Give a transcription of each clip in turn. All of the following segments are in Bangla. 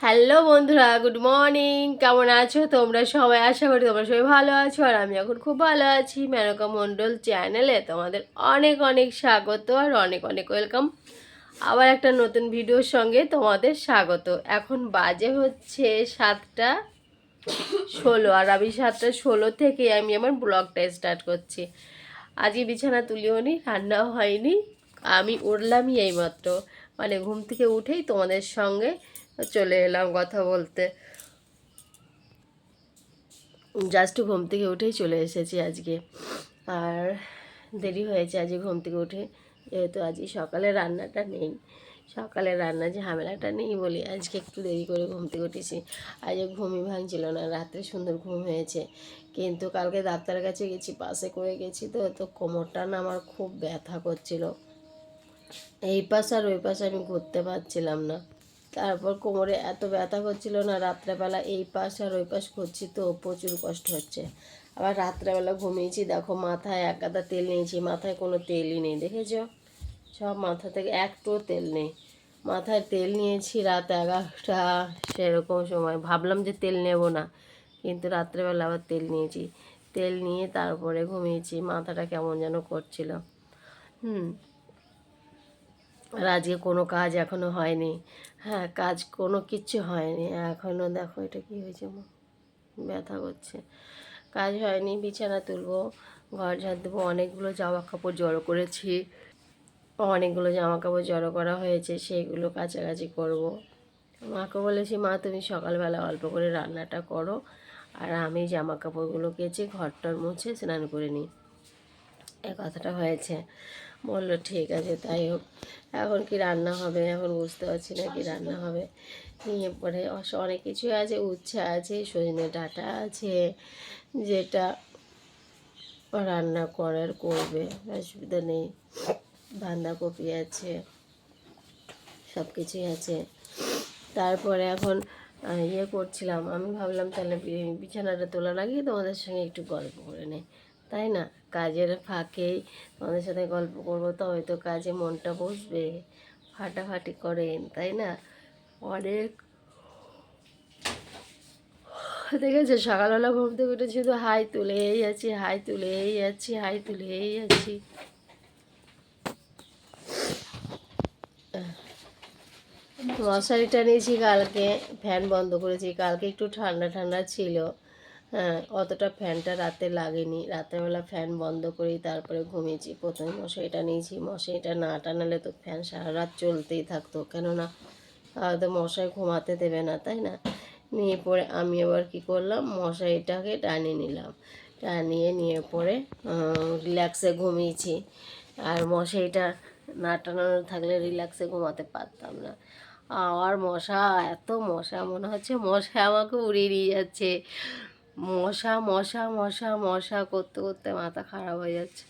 হ্যালো বন্ধুরা, গুড মর্নিং। কেমন আছো তোমরা সবাই? আশা করি তোমরা সবাই ভালো আছো, আর আমি এখন খুব ভালো আছি। মেনকা মণ্ডল চ্যানেলে তোমাদের অনেক অনেক স্বাগত আর অনেক অনেক ওয়েলকাম। আবার একটা নতুন ভিডিওর সঙ্গে তোমাদের স্বাগত। এখন বাজে হচ্ছে 7টা 16, আর আমি 7টা 16 থেকে আমি আমার ব্লগটা স্টার্ট করছি। আজকে বিছানা তুলিও নি, রান্নাও হয়নি, আমি উঠলামই এইমাত্র। মানে ঘুম থেকে উঠেই তোমাদের সঙ্গে চলে এলাম কথা বলতে। জাস্ট ঘুম থেকে উঠেই চলে এসেছি আজকে। আর দেরি হয়েছে আজকে ঘুম থেকে উঠে, যেহেতু আজকে সকালে রান্নাটা নেই, সকালে রান্না ঝামেলাটা নেই বলে আজকে একটু দেরি করে ঘুম থেকে উঠেছি। আজকে ঘুমই ভাঙছিল না, রাত্রে সুন্দর ঘুম হয়েছে। কিন্তু কালকে ডাক্তারের কাছে গেছি, পাশে করে গেছি, তো তো কোমরটা না আমার খুব ব্যথা করছিল। এই পাশ আর ওই পাশে আমি ঘুরতে পারছিলাম না। তারপর কোমরে এত ব্যথা করছিল না, রাত্রেবেলা এই পাশ আর ওই পাশ করছি তো প্রচুর কষ্ট হচ্ছে। আবার রাত্রেবেলা ঘুমিয়েছি, দেখো মাথায় এক গাদা তেল নিয়েছি, মাথায় কোনো তেলই নেই, দেখেছ? সব মাথা থেকে একটুও তেল নেই। মাথায় তেল নিয়েছি রাত 11টা সেরকম সময়, ভাবলাম যে তেল নেব না, কিন্তু রাত্রেবেলা আবার তেল নিয়েছি। তেল নিয়ে তারপরে ঘুমিয়েছি, মাথাটা কেমন যেন করছিল। আর আজকে কোনো কাজ এখনো হয়নি। হ্যাঁ, কাজ কোনো কিচ্ছু হয়নি এখনো। দেখো এটা কি হয়েছে, ব্যথা করছে। কাজ হয়নি, বিছানা তুলবো, ঘর ঝাড় দেবো, অনেকগুলো জামা কাপড় জড়ো করেছি, অনেকগুলো জামা কাপড় জড়ো করা হয়েছে, সেইগুলো কাচাকাচি করব। মাকে বলেছি, মা তুমি সকালবেলা অল্প করে রান্নাটা করো, আর আমি জামা কাপড়গুলো কেচে ঘরটার মুছে স্নান করে নিই। এই কথাটা হয়েছে। বললো ঠিক আছে, তাই হোক। এখন কি রান্না হবে এখন বুঝতে পারছি না কি রান্না হবে। নিয়ে পরে অনেক কিছুই আছে, উচ্ছে আছে, সজনে ডাঁটা আছে, যেটা রান্না করার করবে, অসুবিধা নেই। বাঁধাকপি আছে, সব কিছুই আছে। তারপরে এখন ইয়ে করছিলাম, আমি ভাবলাম তাহলে বিছানাটা তোলা লাগিয়ে তোমাদের সঙ্গে একটু গল্প করে নেই, তাই না? কাজের ফাঁকেই তোমাদের সাথে গল্প করবো, তবে তো কাজে মনটা বসবে। ফাটাফাটি করেন, তাই না? অনেক দেখেছো, সকালবেলা ঘুম থেকে উঠে শুধু হাই তুলেই যাচ্ছি, হাই তুলেই যাচ্ছি, হাই তুলেই যাচ্ছি। মশারিটা নিয়েছি কালকে, ফ্যান বন্ধ করেছি, কালকে একটু ঠান্ডা ঠান্ডা ছিল। হ্যাঁ, অতটা ফ্যানটা রাতে লাগেনি, রাতেরবেলা ফ্যান বন্ধ করেই তারপরে ঘুমিয়েছি। প্রথমে মশারিটা নিয়েছি, মশারিটা না টানালে তো ফ্যান সারা রাত চলতেই থাকতো, কেননা তো মশাই ঘুমাতে দেবে না, তাই না? নিয়ে পরে আমি আবার কী করলাম, মশারিটাকে টানিয়ে নিলাম, টানিয়ে নিয়ে পরে রিল্যাক্সে ঘুমিয়েছি। আর মশারিটা না টানানো থাকলে রিল্যাক্সে ঘুমাতে পারতাম না। আর মশা, এত মশা, মনে হচ্ছে মশা আমাকে উড়িয়ে নিয়ে যাচ্ছে। মশা মশা মশা মশা করতে করতে মাথা খারাপ হয়ে যাচ্ছে।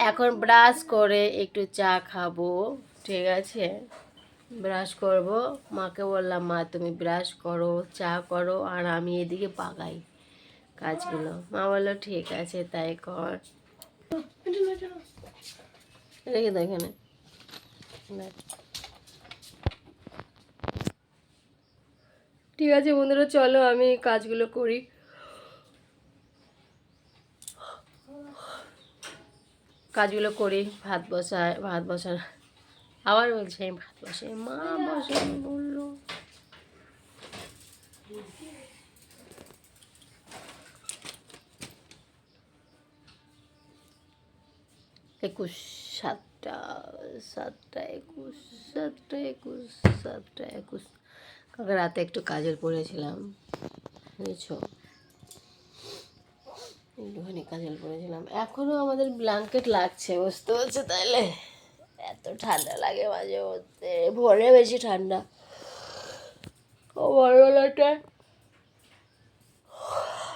এখন ব্রাশ করে একটু চা খাবো, ঠিক আছে? ব্রাশ করব, মাকে বললাম মা তুমি ব্রাশ করো, চা করো, আর আমি এদিকে পাকাই কাজগুলো। মা বললো ঠিক আছে তাই কর। রেখে দাও এখানে। ঠিক আছে বন্ধুরা, চলো আমি কাজগুলো করি। কাজগুলো করি, ভাত বসায়, ভাত বসার আবার বলছে আমি ভাত বসাই, মা বসানো বললো। একুশ, 7টা 7টা 21, 7টা 21, 7টা 21। কালকে রাতে একটু কাজল পরেছিলাম, বুঝেছো? একটুখানি কাজল পরেছিলাম। এখনও আমাদের ব্ল্যাঙ্কেট লাগছে, বুঝতে পারছো তাহলে? এত ঠান্ডা লাগে মাঝে মধ্যে, ভোরে বেশি ঠান্ডা, ভোরবেলাটায়,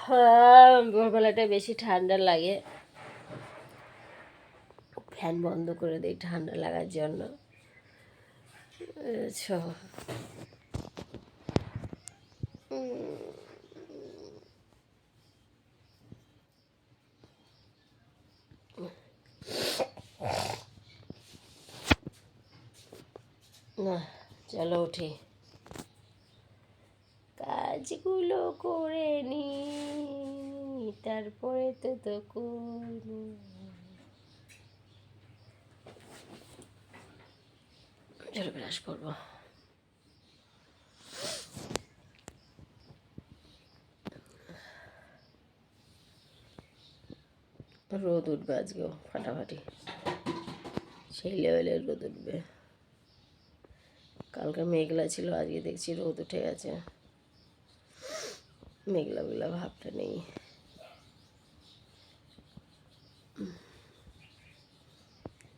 হ্যাঁ ভোরবেলাটায় বেশি ঠান্ডা লাগে। ফ্যান বন্ধ করে দিই ঠান্ডা লাগার জন্য, বুঝেছো? না, চলো উঠি, কাজগুলো করে নি, তারপরে তো করবো। চলো ব্রাশ করবো। রোদ উঠবে আজকেও ফাটাফাটি, সেই লেভেলের রোদ উঠবে। কালকে মেঘলা ছিল, আজকে দেখছি রোদ উঠে গেছে, মেঘলা মেঘলা ভাবটা নেই।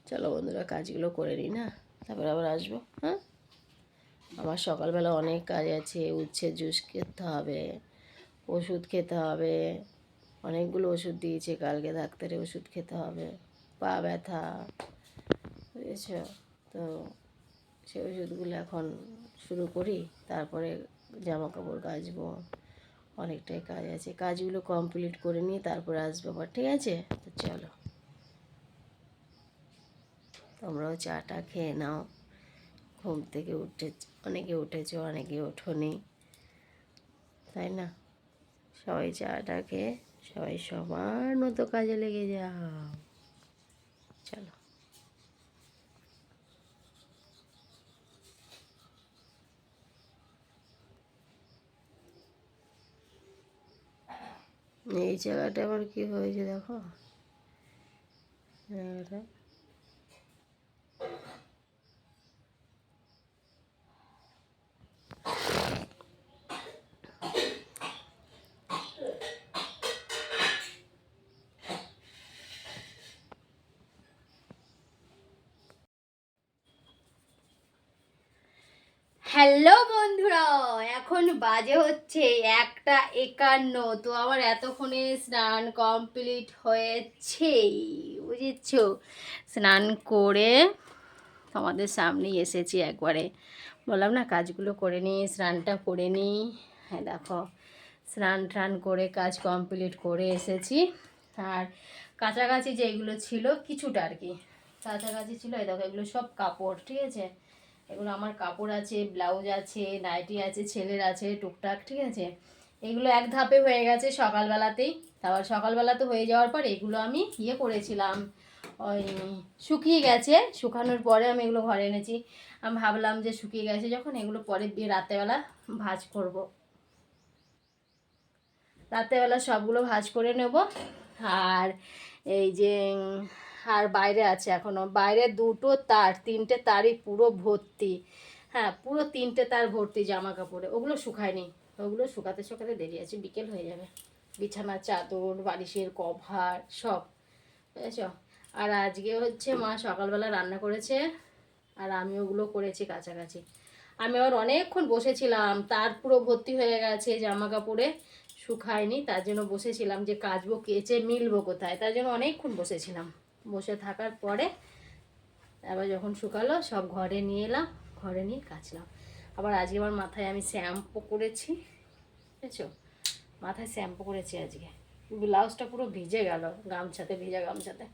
চলো বন্ধুরা, কাজগুলো করে নিই না, তারপরে আবার আসবো। হ্যাঁ, আমার সকালবেলা অনেক কাজ আছে, উচ্ছের জুস খেতে হবে, ওষুধ খেতে হবে, অনেকগুলো ওষুধ দিয়েছে কালকে ডাক্তারে, ওষুধ খেতে হবে, পা ব্যথা, বুঝেছ তো। সেই ওষুধগুলো এখন শুরু করি, তারপরে জামা কাপড় কাচবো, অনেকটাই কাজ আছে, কাজগুলো কমপ্লিট করে নিয়ে তারপরে আসবো আবার, ঠিক আছে? তো চলো, তোমরাও চাটা খেয়ে নাও, ঘুম থেকে উঠে, অনেকে উঠেছো অনেকে ওঠোনি, তাই না? সবাই চাটা খেয়ে সবাই সবার মতো কাজে লেগে যাও। চলো, এই জায়গাটা আবার কি হয়েছে দেখো, জায়গাটা হ্যালো বন্ধুরা, এখন বাজে হচ্ছে 1:51। তো আমার এতক্ষণে স্নান কমপ্লিট হয়েছে, বুঝেছো? স্নান করে তোমাদের সামনেই এসেছি একবারে, বললাম না কাজগুলো করে নিই, স্নানটা করে নিই। হ্যাঁ দেখো, স্নান টান করে কাজ কমপ্লিট করে এসেছি। আর কাছাকাছি যেগুলো ছিল কিছুটা আর কি, কাছাকাছি ছিল, এই দেখো এগুলো সব কাপড়, ঠিক আছে? এগুলো আমার কাপড় আছে, ব্লাউজ আছে, নাইটি আছে, ছেলের আছে টুকটাক, ঠিক আছে? এগুলো এক ধাপে হয়ে গেছে সকালবেলাতেই। তারপর সকালবেলাতে হয়ে যাওয়ার পর এগুলো আমি করেছিলাম, ওই শুকিয়ে গেছে, শুকানোর পরে আমি এগুলো ঘরে এনেছি। আমি ভাবলাম যে শুকিয়ে গেছে যখন, এগুলো পরে রাতেবেলা ভাঁজ করব, রাতেবেলা সবগুলো ভাঁজ করে নেব। আর এই যে আর বাইরে আছে এখনও, বাইরে দুটো তার, তিনটে তারই পুরো ভর্তি, হ্যাঁ পুরো তিনটে তার ভর্তি জামা কাপড়ে, ওগুলো শুকায়নি, ওগুলো শুকাতে শুকাতে দেরি আছে, বিকেল হয়ে যাবে। বিছানার চাদর, বালিশের কভার সব, বুঝেছ? আর আজকে হচ্ছে মা সকালবেলা রান্না করেছে, আর আমি ওগুলো করেছি কাছাকাছি। আমি আবার অনেকক্ষণ বসেছিলাম, তার পুরো ভর্তি হয়ে গেছে জামা কাপড়ে, শুকায়নি, তার জন্য বসেছিলাম যে কাচবো, কেচে মিলবো কোথায়, তার জন্য অনেকক্ষণ বসেছিলাম। বসে থাকার পরে আবার যখন শুকালো সব ঘরে নিয়ে এলাম, ঘরে নিয়ে কাচলাম। আবার আজকে আমার মাথায় আমি শ্যাম্পু করেছি, বুঝেছো? মাথায় শ্যাম্পু করেছি আজকে, ব্লাউজটা পুরো ভিজে গেল গামছাতে, ভিজা গামছাতে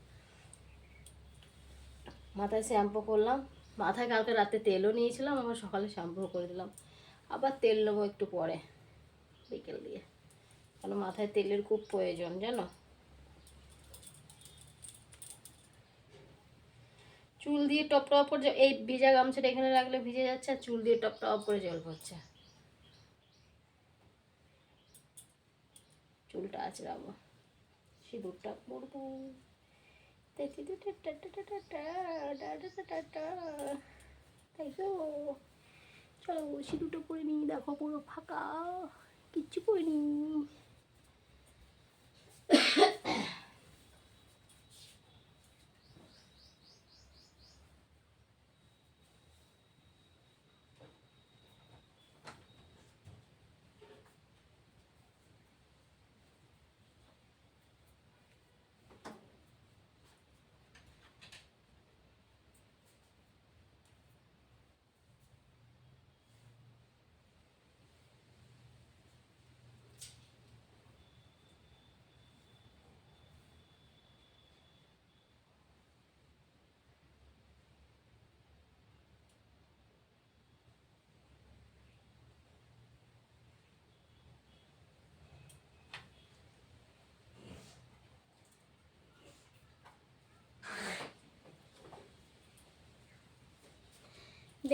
মাথায় শ্যাম্পু করলাম। মাথায় কালকে রাতে তেলও নিয়েছিলাম, আবার সকালে শ্যাম্পুও করে দিলাম, আবার তেল নেবো একটু পরে বিকেল দিয়ে, কারণ মাথায় তেলের খুব প্রয়োজন জানো। চুল দিয়ে টপ টপ করে, এই ভিজা গামছাটা এখানে রাখলে ভিজে যাচ্ছে, আর চুল দিয়ে টপ টপ করে জল পড়ছে, চুলটা আঁচড়াবো, সিঁদুরটা পরবো, তাই তো। চলো সিঁদুরটা পরে নিই, দেখো পুরো ফাঁকা, কিচ্ছু করিনি।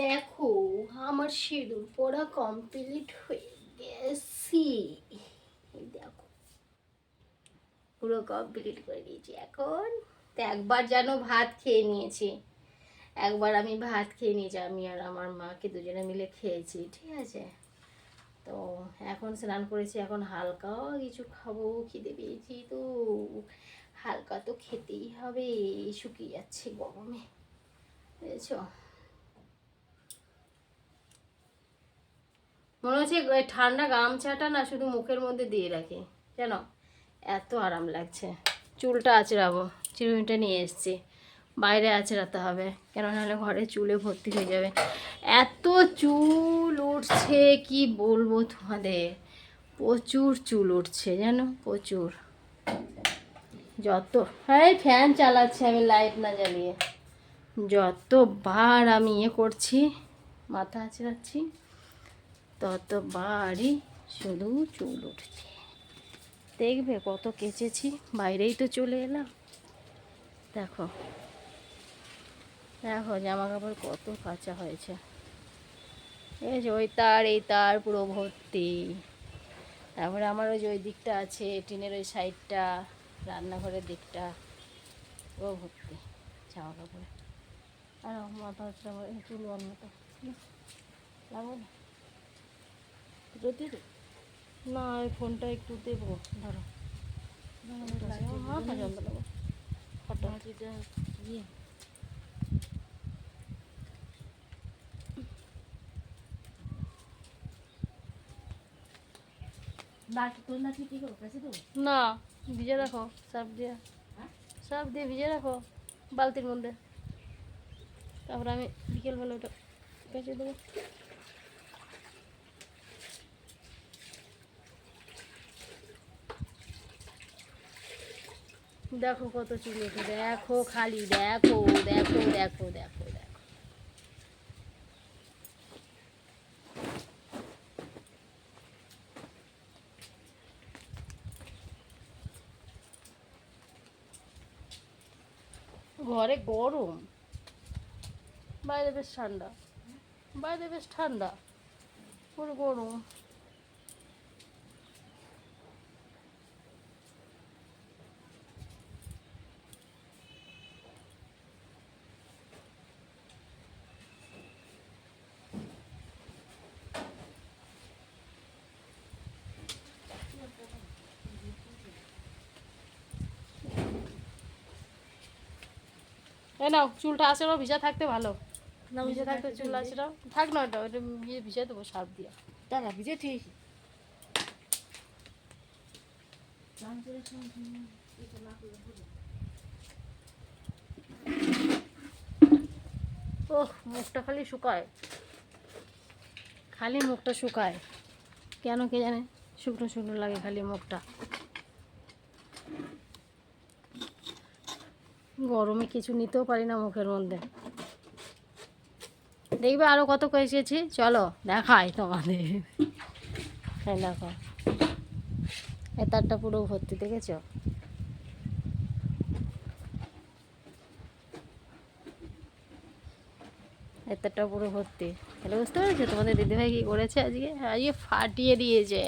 দেখো আমার সিঁদুর পড়া কমপ্লিট হয়ে গেছি। দেখো পুরো কমপ্লিট করে দিয়েছি। এখন তো একবার যেন ভাত খেয়ে নিয়েছি, একবার আমি ভাত খেয়ে নিয়েছি, আমি আর আমার মাকে দুজনে মিলে খেয়েছি, ঠিক আছে। তো এখন স্নান করেছি, এখন হালকা কিছু খাবো, খিদে পেয়েছি তো হালকা তো খেতেই হবে, শুকিয়ে যাচ্ছে গরমে, বুঝেছো। মনে হচ্ছে ঠান্ডা গামছাটা না শুধু মুখের মধ্যে দিয়ে রাখি, জানো এত আরাম লাগছে। চুলটা আঁচড়াবো, চিরুনিটা নিয়ে এসেছি, বাইরে আঁচড়াতে হবে, কেন নাহলে ঘরে চুলে ভর্তি হয়ে যাবে। এত চুল উঠছে কি বলবো তোমাদের, প্রচুর চুল উঠছে জানো, প্রচুর। যত হ্যাঁ ফ্যান চালাচ্ছে আমি লাইট না জ্বালিয়ে, যতবার আমি করছি মাথা আঁচড়াচ্ছি ততবারই শুধু চুল উঠছে। দেখবে কত কেচেছি, বাইরেই তো চলে এলাম। দেখো দেখো জামা কাপড় কত কাঁচা হয়েছে, এই যে ওই তার এই তার পুরো ভর্তি। তারপরে আমার ওই যে ওই দিকটা আছে টিনের ওই সাইডটা, রান্নাঘরের দিকটা পুরো ভর্তি জামা কাপড়ে। আর মাথা হচ্ছে আমার চুল অন্যটা লাগবে না যদি না, ওই ফোনটা একটু দেবো, ধরো মাথা যন্ত্রণা দেবো ফটো ইয়ে। না ভিজে রাখো, সার্ফ দিয়ে, সার্ফ দিয়ে ভিজে রাখো বালতির মধ্যে, তারপরে আমি বিকেলবেলা ওটা কেচে দেবো। দেখো কত চুল উঠে, দেখো খালি দেখো দেখো দেখো দেখো দেখো। ঘরে গরম, বাইরে বেশ ঠান্ডা, বাইরে বেশ ঠান্ডা, পুরো গরম। এই নাও চুলটা আসে না, ভিজা থাকতে ভালো না, ভিজে থাকতে চুল আসে না, থাক না ওটা ওটা ভিজে দেবো সার্ফ দিয়ে, দাঁড়া ভিজে ঠিক। ওহ মুখটা খালি শুকায়, খালি মুখটা শুকায়, কেন কে জানে শুকনো শুকনো লাগে খালি মুখটা। গরমে কিছু নিতেও পারি না মুখের মধ্যে। দেখবে আরো কত এসেছি, চলো দেখাই তোমাদের। হ্যাঁ দেখো এই তারটা পুরো ভর্তি, দেখেছো? এই তারটা পুরো ভর্তি, তাহলে বুঝতে পেরেছো তোমাদের দিদিভাই কি করেছে আজকে, আজকে ফাটিয়ে দিয়েছে,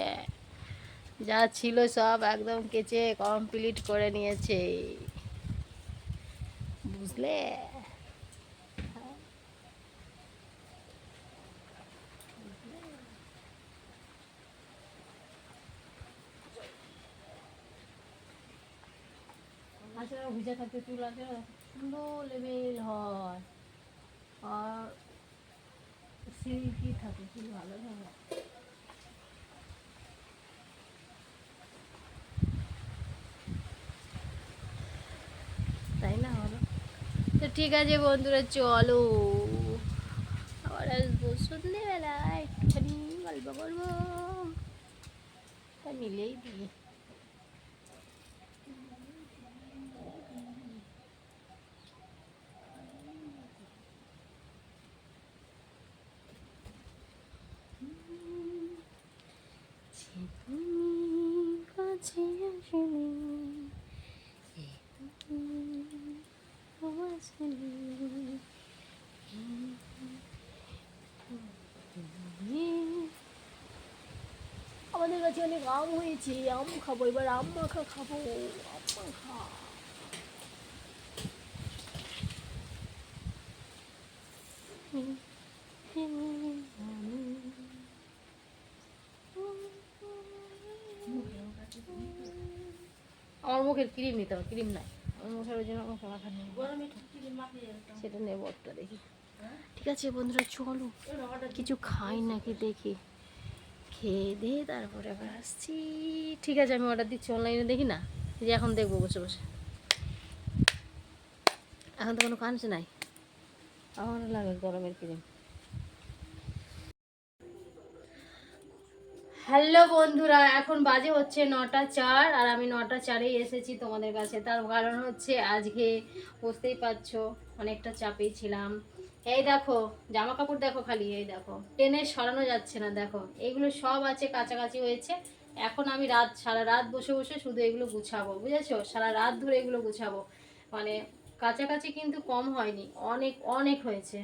যা ছিল সব একদম কেচে কমপ্লিট করে নিয়েছে, বুঝলে। আসলে ভিজে থাকতে চুল আছে সুন্দর লেভেল হয়, আর সিল্কি থাকে, চুল ভালো থাকে। তাই না বলো? তো ঠিক আছে বন্ধুরা, চলো আবার আসবো সন্ধ্যেবেলা, একটুখানি গল্প করবো, তা মিলেই দিয়ে। কাছে আসেনি আমাদের কাছে অনেক আম হয়েছে, আম খাবো এবার, আম মাখা খাবো, আম মাখা। আমার মুখের ক্রিম নিতে হবে, ক্রিম নাই আমার মুখের, ওই জন্য মুখে মাখা নেই, সেটা নেবো একটা দেখি। ঠিক আছে বন্ধুরা, চলো কিছু খাই নাকি দেখি, খেয়ে দিয়ে তারপরে আবার আসছি। ঠিক আছে, আমি অর্ডার দিচ্ছি অনলাইনে, দেখি না যে এখন দেখবো বসে বসে, এখন তো কোনো কাজ নাই, আমার লাগে গরমের ক্রিম। হ্যালো বন্ধুরা, এখন বাজে হচ্ছে 9টা 4, আর আমি 9টা 4-এই এসেছি তোমাদের কাছে। তার কারণ হচ্ছে আজকে বুঝতেই পারছো অনেকটা চাপেই ছিলাম। এই দেখো জামা কাপড় দেখো, খালি এই দেখো টেনে সরানো যাচ্ছে না, দেখো এগুলো সব আছে, কাছাকাছি হয়েছে। এখন আমি সারা রাত বসে বসে শুধু এগুলো গুছাবো, বুঝেছো, সারা রাত ধরে এগুলো গুছাবো। মানে কাছাকাছি কিন্তু কম হয়নি, অনেক অনেক হয়েছে।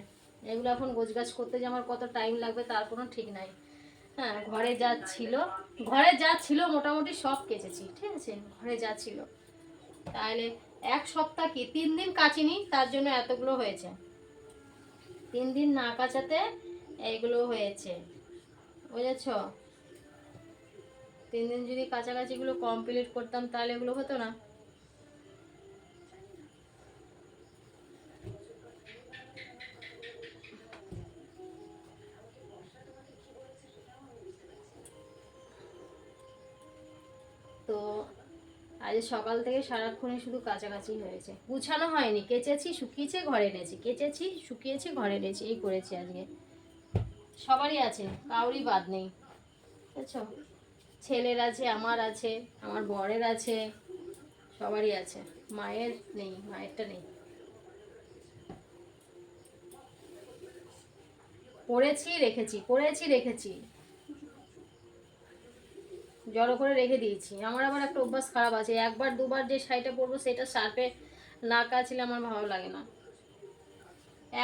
এগুলো এখন গোছগাছ করতে যে আমার কত টাইম লাগবে তার কোনো ঠিক নাই। হ্যাঁ, ঘরে যা ছিল মোটামুটি সব কেচেছি, ঠিক আছে, ঘরে যা ছিল। তাহলে 1 সপ্তাহ কি 3 দিন কাচিনি, তার জন্য এতগুলো হয়েছে। 3 দিন না কাচাতে এইগুলো হয়েছে, বুঝেছ। 3 দিন যদি কাছাকাছিগুলো কমপ্লিট করতাম তাহলে এগুলো হতো না। তো আজ সকাল থেকে সারাক্ষণই শুধু কাছাকাছি হয়েছে, গুছানো হয়নি। কেচেছি শুকিয়েছে ঘরে এনেছি, কেচেছি শুকিয়েছে ঘরে এনেছি, এই করেছি আজকে। সবারই আছে, কাউরই বাদ নেই, বুঝেছো। ছেলের আছে, আমার আছে, আমার বরের আছে, সবারই আছে। মায়ের নেই, মায়েরটা নেই। করেছি রেখেছি জড়ো করে রেখে দিয়েছি। আমার আবার একটা অভ্যাস খারাপ আছে, একবার দুবার যে শাড়িটা পরবো সেটা সার্ফে না কাচলে আমার ভালো লাগে না।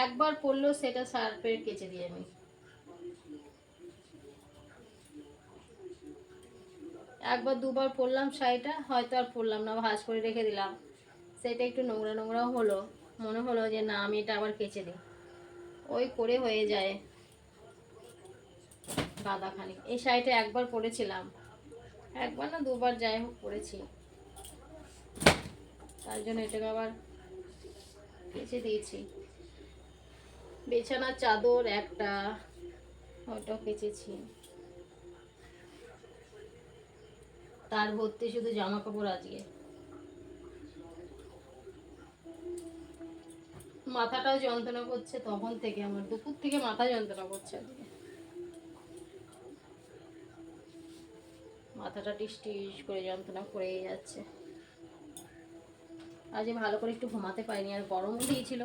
একবার পরলেও সেটা সার্ফে কেচে দিই আমি। একবার দুবার পরলাম শাড়িটা, হয়তো আর পরলাম না, ভাঁজ করে রেখে দিলাম, সেটা একটু নোংরা নোংরা হলো, মনে হলো যে না আমি এটা আবার কেচে দিই, ওই করে হয়ে যায় গাদাখানি। এই শাড়িটা একবার পরেছিলাম, একবার না দুবার যাই হোক পরেছি, তার জন্য এটাকে আবার কেচে দিয়েছি। বিছানার চাদর একটা, ওটাও কেচেছি। তার ভর্তি শুধু জামা কাপড়। আজকে মাথাটাও যন্ত্রণা করছে, তখন থেকে আমার দুপুর থেকে মাথা যন্ত্রণা করছে আজকে, মাথাটা টিস টিস করে যন্ত্রণা করেই যাচ্ছে। আজ ভালো করে একটু ঘুমাতে পারিনি, আর গরমও দিয়েছিল,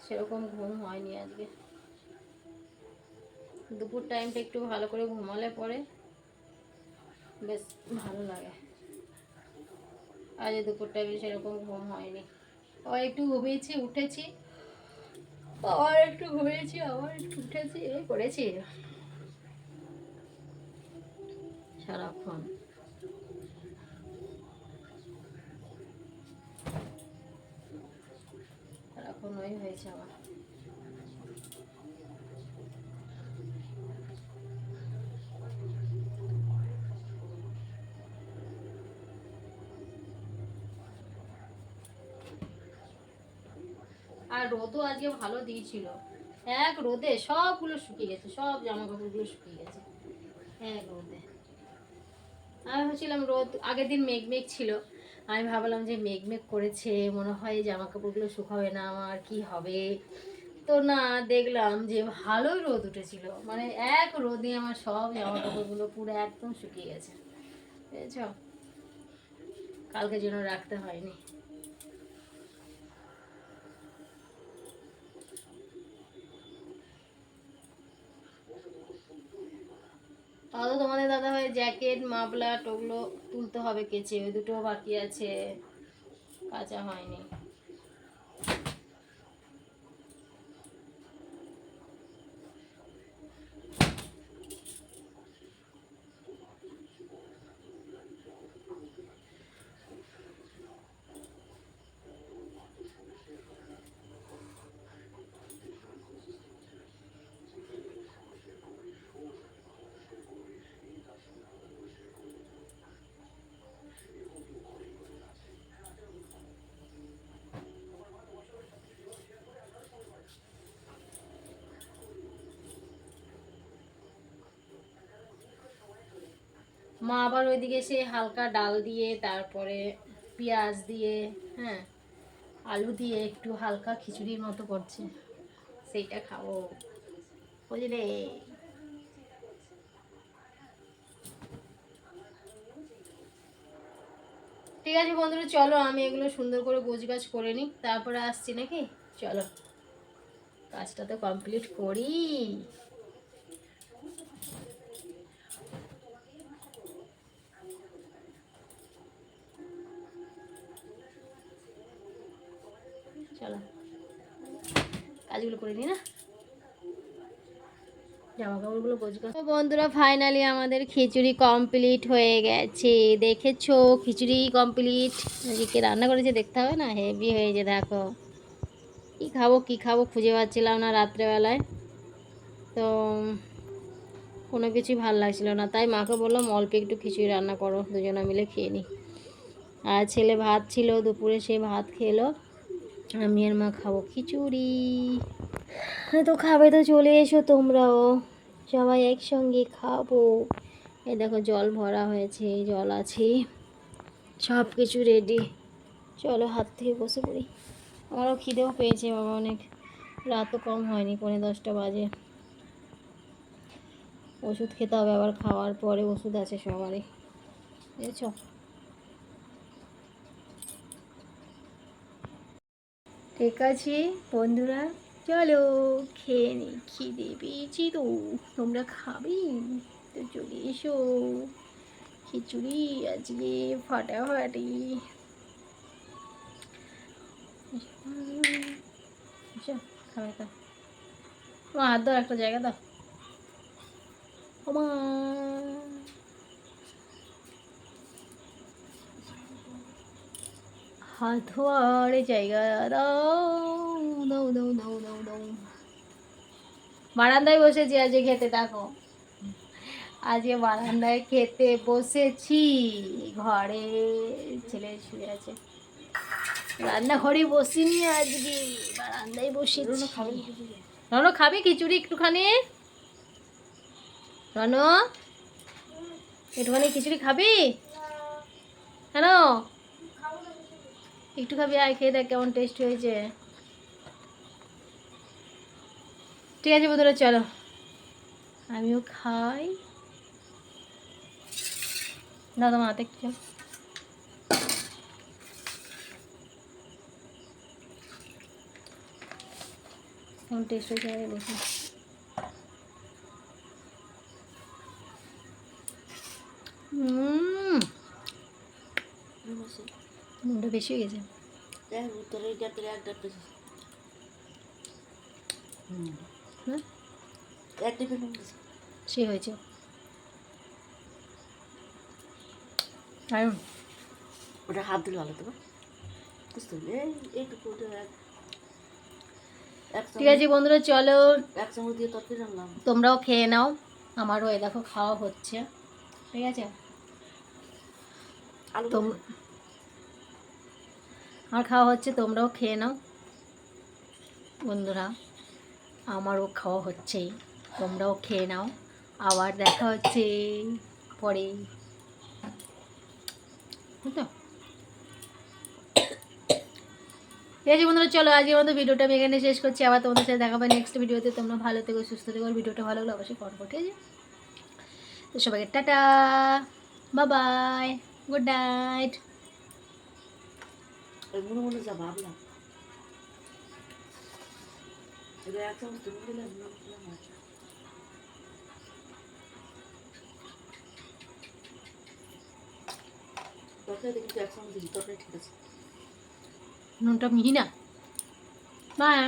সেরকম ঘুম হয়নি আজকে। দুপুর টাইমটা একটু ভালো করে ঘুমালে পরে বেশ ভালো লাগে। আজ দুপুর টাইমে সেরকম ঘুম হয়নি, আবার একটু ঘুমিয়েছি উঠেছি, আবার একটু ঘুমিয়েছি আবার একটু উঠেছি, এই করেছি সারাক্ষণ। সারাক্ষণ ওই হয়েছে আমার। আর রোদও আজকে ভালো দিয়েছিল, এক রোদে সবগুলো শুকিয়ে গেছে, সব জামা কাপড়গুলো শুকিয়ে গেছে এক রোদে। আমি ভাবছিলাম রোদ, আগের দিন মেঘ মেঘ ছিল, আমি ভাবলাম যে মেঘ মেঘ করেছে মনে হয় জামা কাপড়গুলো শুকাবে না, আমার কি হবে। তো না, দেখলাম যে ভালোই রোদ উঠেছিল, মানে এক রোদে আমার সব জামা কাপড়গুলো পুরো একদম শুকিয়ে গেছে, বুঝেছ। কালকে যেন রাখতে হয়নি। তাহলে তোমাদের দাদা ভাই জ্যাকেট মাফলার ওগুলো তুলতে হবে কেচে, ওই দুটো বাকি আছে, কাঁচা হয়নি। মা আবার ওইদিকে সে হালকা ডাল দিয়ে তারপরে পেঁয়াজ দিয়ে, হ্যাঁ, আলু দিয়ে একটু হালকা খিচুড়ির মতো করছে, সেইটা খাবো, বুঝলে। ঠিক আছে বন্ধুরা, চলো আমি এগুলো সুন্দর করে গোছগাছ করে নিই, তারপরে আসছি নাকি। চলো কাজটা তো কমপ্লিট করি। চলো কাজগুলো করে নিই না, জামা কাপড়গুলো গোছগাছ। তো বন্ধুরা ফাইনালি আমাদের খিচুড়ি কমপ্লিট হয়ে গেছে, দেখেছো খিচুড়ি কমপ্লিট। আজকে রান্না করেছে দেখতে হবে না, হেভি হয়েছে। দেখো কী খাবো খুঁজে পাচ্ছিলাম না রাত্রেবেলায়, তো কোনো কিছুই ভালো লাগছিল না, তাই মাকে বললাম অল্প একটু খিচুড়ি রান্না করো, দুজনে মিলে খেয়ে নিই। আর ছেলে ভাত ছিল দুপুরে, সে ভাত খেলো, আমি আর মা খাবো খিচুড়ি। তো খাবে তো চলে এসো তোমরাও, সবাই একসঙ্গে খাবো। এই দেখো জল ভরা হয়েছে, জল আছে, সব কিছু রেডি। চলো হাত থেকে বসে পড়ি। আমারও খিদেও পেয়েছে বাবা অনেক, রাতও কম হয়নি, 10:45 বাজে। ওষুধ খেতে হবে, আবার খাওয়ার পরে ওষুধ আছে সবারই, বুঝেছ। ঠিক আছে বন্ধুরা, চলো খেয়ে নি, খিদে পেয়েছি তো, তোমরা খাবে তো চলে এসো। খিচুড়ি আজকে ফাটাফাটি। এসো খাবে তো, তোমার হাত দাও, একটা জায়গা দাও। হাত ধোয়ার জায়গা দাও, দাও দাও দাও দাও দাও। বারান্দায় বসেছি আজকে খেতে, দেখো আজকে বারান্দায় খেতে বসেছি, ঘরে ছেলে শুয়ে আছে, রান্নাঘরে বসিনি আজকে, বারান্দায় বসেছি। রনো খাবি খিচুড়ি একটুখানি? রনো একটুখানি খিচুড়ি খাবি? কেন একটু খাবি? আয় খেয়ে দেখ কেমন টেস্ট হয়েছে। ঠিক আছে বন্ধুরা, চলো আমিও খাই। দাদা মা হাতে একটু চল। কেমন টেস্ট হয়েছে দেখি। নুনটা বেশি হয়ে গেছে। সে হয়েছে ওটা হাত দিলে ভালো তো, ঠিক আছে বন্ধুরা, চলো এক চামচ দিয়ে তরকারি রান্নাম, তোমরাও খেয়ে নাও, আমারও এই দেখো খাওয়া হচ্ছে, ঠিক আছে। আমার খাওয়া হচ্ছে, তোমরাও খেয়ে নাও বন্ধুরা, আমারও খাওয়া হচ্ছেই, তোমরাও খেয়ে নাও, আবার দেখা হচ্ছে পরে, বুঝলো। ঠিক আছে বন্ধুরা, চলো আজকের মতো ভিডিওটা আমি এখানে শেষ করছি, আবার তোমাদের সাথে দেখাবো নেক্সট ভিডিওতে। তোমরা ভালো থেকো, সুস্থ থেকো, ভিডিওটা ভালো লাগলে অবশ্যই করবো, ঠিক আছে। তো সবাইকে tata, bye bye, good night. মনে মনে যা ভাবলাম, এক চামচ তুমি দিলে তরকারি কিন্তু এক চামচ দিলি, তরকারি ঠিক আছে, নুনটা মিহি না, বাই।